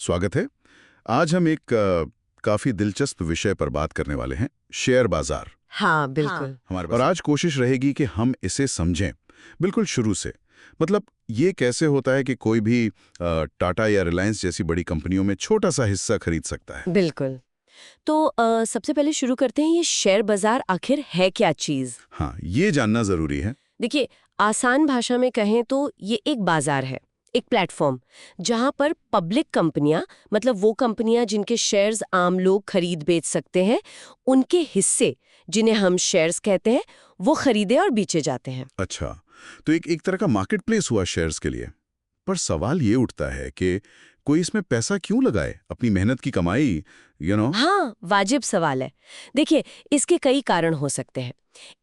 स्वागत है। आज हम एक काफी दिलचस्प विषय पर बात करने वाले हैं, शेयर बाजार। हाँ बिल्कुल। हमारे पास और आज कोशिश रहेगी कि हम इसे समझें बिल्कुल शुरू से। मतलब ये कैसे होता है कि कोई भी टाटा या रिलायंस जैसी बड़ी कंपनियों में छोटा सा हिस्सा खरीद सकता है। बिल्कुल। तो सबसे पहले शुरू करते हैं, ये शेयर बाजार आखिर है क्या चीज? हाँ, ये जानना जरूरी है। देखिए, आसान भाषा में कहें तो ये एक बाजार है, एक प्लेटफॉर्म जहां पर पब्लिक कंपनियां, मतलब वो कंपनियां जिनके शेयर्स आम लोग खरीद बेच सकते हैं, उनके हिस्से जिन्हें हम शेयर्स कहते हैं, वो खरीदे और बेचे जाते हैं। अच्छा, तो एक तरह का मार्केट प्लेस हुआ शेयर्स के लिए। पर सवाल ये उठता है कि कोई इसमें पैसा क्यों लगाए, अपनी मेहनत की कमाई, हाँ, वाजिब सवाल है। देखिए, इसके कई कारण हो सकते हैं।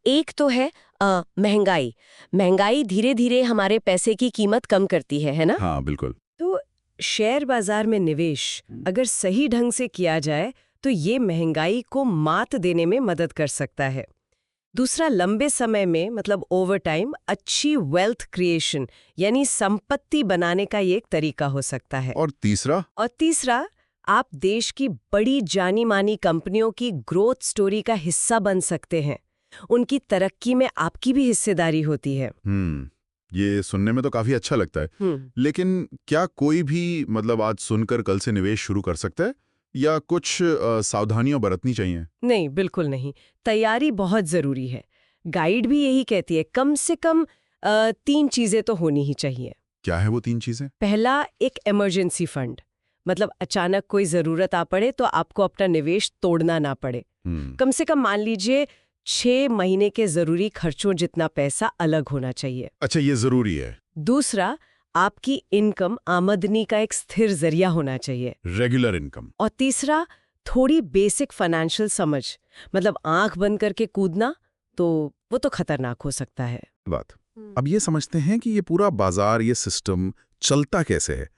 एक तो है महंगाई। महंगाई धीरे धीरे हमारे पैसे की कीमत कम करती है ना? हाँ बिल्कुल। तो शेयर बाजार में निवेश अगर सही ढंग से किया जाए तो ये महंगाई को मात देने में मदद कर सकता है। दूसरा, लंबे समय में मतलब ओवर टाइम अच्छी वेल्थ क्रिएशन यानी संपत्ति बनाने का ये एक तरीका हो सकता है। और तीसरा, आप देश की बड़ी जानी मानी कंपनियों की ग्रोथ स्टोरी का हिस्सा बन सकते हैं। उनकी तरक्की में आपकी भी हिस्सेदारी होती है। ये सुनने में तो काफी अच्छा लगता है। लेकिन क्या कोई भी मतलब आज सुनकर कल से निवेश शुरू कर सकता है या कुछ सावधानियां बरतनी चाहिए? नहीं, बिल्कुल नहीं। तैयारी बहुत जरूरी है। गाइड भी यही कहती है, कम से कम 3 चीजें तो होनी ही चाहिए। क्या है वो 3 चीजें? पहला, एक इमरजेंसी फंड। मतलब अचानक कोई जरूरत आ पड़े तो आपको अपना निवेश तोड़ना ना पड़े। कम से कम मान लीजिए 6 महीने के जरूरी खर्चों जितना पैसा अलग होना चाहिए। अच्छा, ये जरूरी है। दूसरा, आपकी इनकम, आमदनी का एक स्थिर जरिया होना चाहिए, रेगुलर इनकम। और तीसरा, थोड़ी बेसिक फाइनेंशियल समझ। मतलब आंख बंद करके कूदना तो वो तो खतरनाक हो सकता है। बात अब ये समझते हैं कि ये पूरा बाजार, ये सिस्टम चलता कैसे है,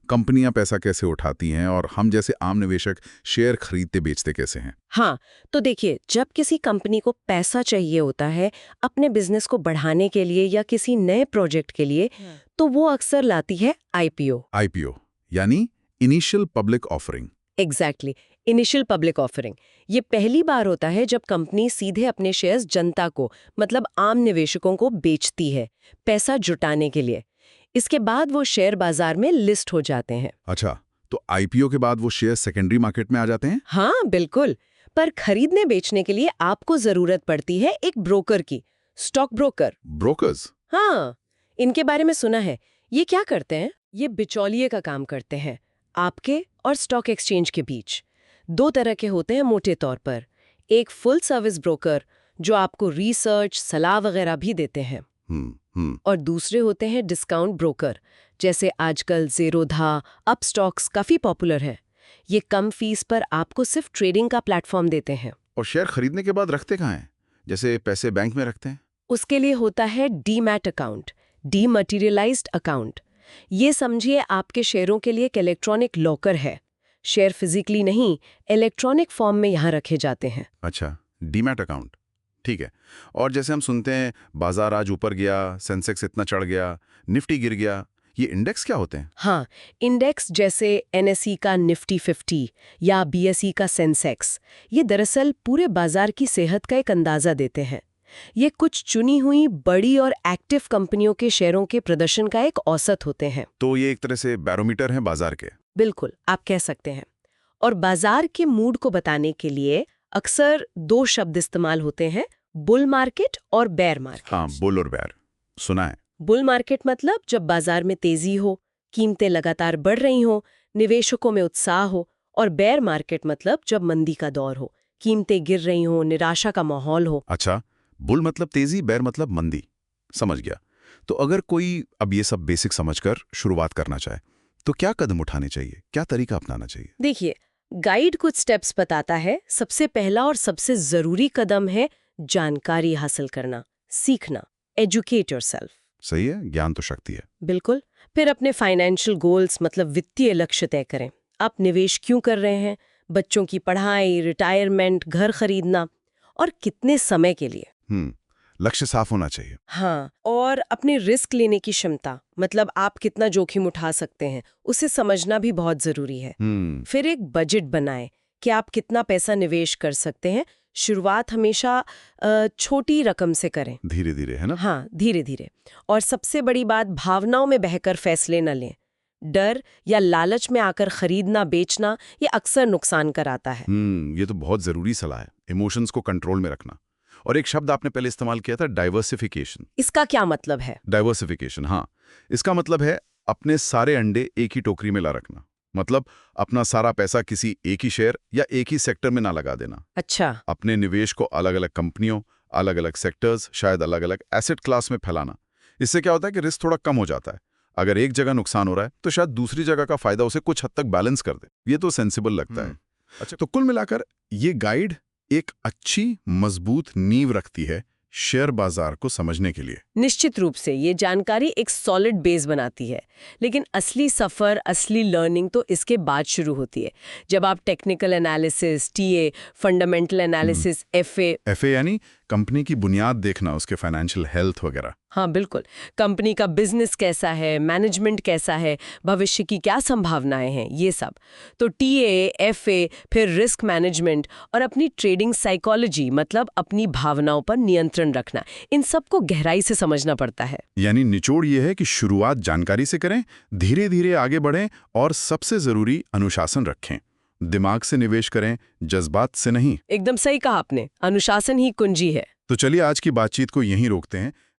कंपनियां पैसा कैसे उठाती हैं और हम जैसे आम निवेशक शेयर खरीदते बेचते कैसे हैं। हाँ, तो देखिए, जब किसी कंपनी को पैसा चाहिए होता है अपने बिजनेस को बढ़ाने के लिए या किसी नए प्रोजेक्ट के लिए, तो वो अक्सर लाती है आईपीओ यानी initial public offering. Exactly, initial public offering. ये पहली बार होता है जब कंपनी सीधे अपने शेयर्स जनता को, मतलब आम निवेशकों को बेचती है, पैसा जुटाने के लिए। इसके बाद वो शेयर बाजार में लिस्ट हो जाते हैं। अच्छा, तो आईपीओ के बाद वो शेयर सेकेंडरी मार्केट में आ जाते हैं? हाँ बिल्कुल। पर खरीदने बेचने के लिए आपको जरूरत पड़ती है एक ब्रोकर की, स्टॉक ब्रोकर। ब्रोकर्स? हाँ, इनके बारे में सुना है। ये क्या करते हैं? ये बिचौलिए का काम करते हैं आपके और स्टॉक एक्सचेंज के बीच। 2 तरह के होते हैं मोटे तौर पर। एक फुल सर्विस ब्रोकर जो आपको रिसर्च, सलाह वगैरह भी देते हैं, और दूसरे होते हैं डिस्काउंट ब्रोकर, जैसे आजकल ज़ेरोधा, अपस्टॉक्स काफ़ी पॉपुलर है। ये कम फीस पर आपको सिर्फ ट्रेडिंग का प्लेटफॉर्म देते हैं। और शेयर खरीदने के बाद रखते कहाँ हैं, जैसे पैसे बैंक में रखते हैं? उसके लिए होता है डीमैट अकाउंट, डीमैटेरियलाइज्ड अकाउंट। ये समझिए आपके शेयरों के लिए एक इलेक्ट्रॉनिक लॉकर है। शेयर फिजिकली नहीं, इलेक्ट्रॉनिक फॉर्म में यहाँ रखे जाते हैं। अच्छा, डीमैट अकाउंट, ठीक है। और जैसे हम सुनते हैं बाजार आज ऊपर गया, सेंसेक्स इतना चढ़ गया, निफ्टी गिर गया, ये इंडेक्स क्या होते हैं? हाँ, इंडेक्स जैसे एनएसई का निफ्टी 50 या बीएसई का सेंसेक्स, ये दरअसल पूरे बाजार की सेहत का एक अंदाजा देते हैं। ये कुछ चुनी हुई बड़ी और एक्टिव कंपनियों के शेयरों के प्रदर्शन का एक औसत होते हैं। तो ये एक तरह से बैरोमीटर है बाजार के? बिल्कुल, आप कह सकते हैं। और बाजार के मूड को बताने के लिए अक्सर 2 शब्द इस्तेमाल होते हैं, बुल मार्केट और बेयर मार्केट। हाँ, बुल और बेयर सुना है। बुल मार्केट मतलब जब बाजार में तेजी हो, कीमतें लगातार बढ़ रही हो, निवेशकों में उत्साह हो, और बेयर मार्केट मतलब जब मंदी का दौर हो, कीमतें गिर रही हो, निराशा का माहौल हो। अच्छा, बुल मतलब तेजी, बेयर मतलब मंदी, समझ गया। तो अगर कोई अब ये सब बेसिक समझकर शुरुआत करना चाहे तो क्या कदम उठाने चाहिए, क्या तरीका अपनाना चाहिए? देखिए, गाइड कुछ स्टेप्स बताता है। सबसे पहला और सबसे जरूरी कदम है जानकारी हासिल करना, सीखना, एजुकेट योरसेल्फ। सही है, ज्ञान तो शक्ति है। बिल्कुल। फिर अपने फाइनेंशियल गोल्स, मतलब वित्तीय लक्ष्य तय करें। आप निवेश क्यों कर रहे हैं? बच्चों की पढ़ाई, रिटायरमेंट, घर खरीदना, और कितने समय के लिए? लक्ष्य साफ होना चाहिए। हाँ, और अपनी रिस्क लेने की क्षमता, मतलब आप कितना जोखिम उठा सकते हैं, उसे समझना भी बहुत जरूरी है। फिर एक बजट बनाएं कि आप कितना पैसा निवेश कर सकते हैं। शुरुआत हमेशा छोटी रकम से करें, धीरे धीरे, है ना? हाँ, धीरे धीरे। और सबसे बड़ी बात, भावनाओं में बहकर फैसले न लें। डर या लालच में आकर खरीदना बेचना ये अक्सर नुकसान कराता है। ये तो बहुत जरूरी सलाह है, इमोशंस को कंट्रोल में रखना। और एक शब्द आपने पहले इस्तेमाल किया था, डाइवर्सिफिकेशन। इसका क्या मतलब है? डाइवर्सिफिकेशन, हाँ, इसका मतलब है अपने सारे अंडे एक ही टोकरी में ला रखना। मतलब अपना सारा पैसा किसी एक ही शेयर या एक ही सेक्टर में ना लगा देना। अच्छा। अपने निवेश को अलग अलग कंपनियों, अलग अलग सेक्टर्स, शायद अलग अलग एसेट क्लास में फैलाना। इससे क्या होता है कि रिस्क थोड़ा कम हो जाता है। अगर एक जगह नुकसान हो रहा है तो शायद दूसरी जगह का फायदा उसे कुछ हद तक बैलेंस कर दे। ये तो सेंसिबल लगता है। अच्छा, तो कुल मिलाकर ये गाइड एक अच्छी मजबूत नींव रखती है शेयर बाजार को समझने के लिए। निश्चित रूप से ये जानकारी एक सॉलिड बेस बनाती है, लेकिन असली सफर, असली लर्निंग तो इसके बाद शुरू होती है, जब आप technical analysis, TA, fundamental analysis, FA यानी कंपनी की बुनियाद देखना, उसके फाइनेंशियल हेल्थ वगैरह। हाँ बिल्कुल, कंपनी का बिजनेस कैसा है, मैनेजमेंट कैसा है, भविष्य की क्या संभावनाएं हैं, ये सब। तो टीए, एफए, फिर रिस्क मैनेजमेंट और अपनी ट्रेडिंग साइकोलॉजी, मतलब अपनी भावनाओं पर नियंत्रण रखना, इन सब को गहराई से समझना पड़ता है। यानी निचोड़ ये है कि शुरुआत जानकारी से करें, धीरे धीरे आगे बढ़ें और सबसे जरूरी अनुशासन रखें। दिमाग से निवेश करें, जज्बात से नहीं। एकदम सही कहा आपने, अनुशासन ही कुंजी है। तो चलिए आज की बातचीत को यहीं रोकते हैं।